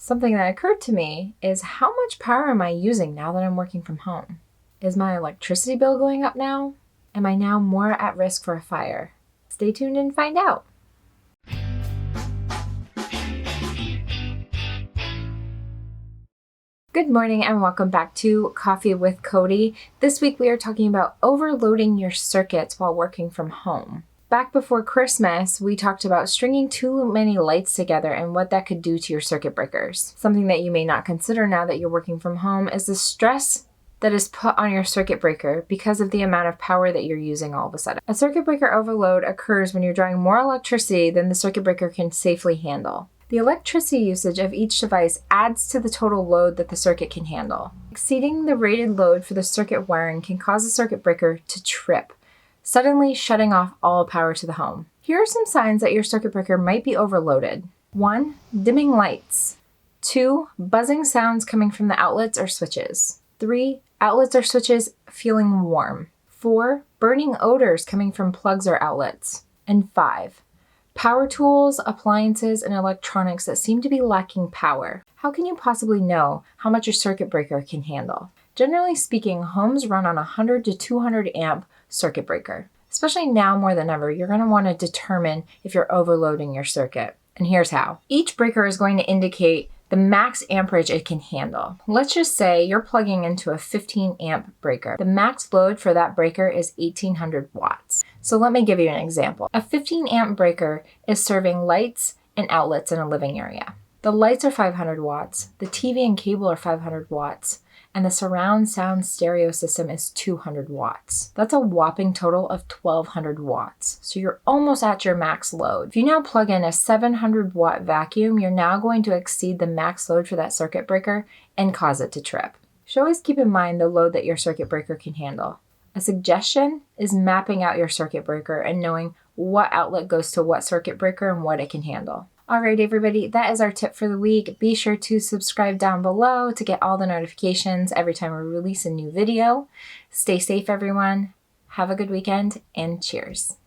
Something that occurred to me is how much power am I using now that I'm working from home? Is my electricity bill going up now? Am I now more at risk for a fire? Stay tuned and find out. Good morning and welcome back to Coffee with Kody. This week we are talking about overloading your circuits while working from home. Back before Christmas, we talked about stringing too many lights together and what that could do to your circuit breakers. Something that you may not consider now that you're working from home is the stress that is put on your circuit breaker because of the amount of power that you're using all of a sudden. A circuit breaker overload occurs when you're drawing more electricity than the circuit breaker can safely handle. The electricity usage of each device adds to the total load that the circuit can handle. Exceeding the rated load for the circuit wiring can cause the circuit breaker to trip, suddenly shutting off all power to the home. Here are some signs that your circuit breaker might be overloaded. 1. Dimming lights. 2. Buzzing sounds coming from the outlets or switches. 3. Outlets or switches feeling warm. 4. Burning odors coming from plugs or outlets. And 5. Power tools, appliances, and electronics that seem to be lacking power. How can you possibly know how much your circuit breaker can handle? Generally speaking, homes run on a 100 to 200 amp circuit breaker. Especially now more than ever, you're going to want to determine if you're overloading your circuit. And here's how. Each breaker is going to indicate the max amperage it can handle. Let's just say you're plugging into a 15 amp breaker. The max load for that breaker is 1800 watts. So let me give you an example. A 15 amp breaker is serving lights and outlets in a living area. The lights are 500 watts, the TV and cable are 500 watts, and the surround sound stereo system is 200 watts. That's a whopping total of 1200 watts. So you're almost at your max load. If you now plug in a 700 watt vacuum, you're now going to exceed the max load for that circuit breaker and cause it to trip. You should always keep in mind the load that your circuit breaker can handle. A suggestion is mapping out your circuit breaker and knowing what outlet goes to what circuit breaker and what it can handle. All right, everybody, that is our tip for the week. Be sure to subscribe down below to get all the notifications every time we release a new video. Stay safe, everyone. Have a good weekend, and cheers.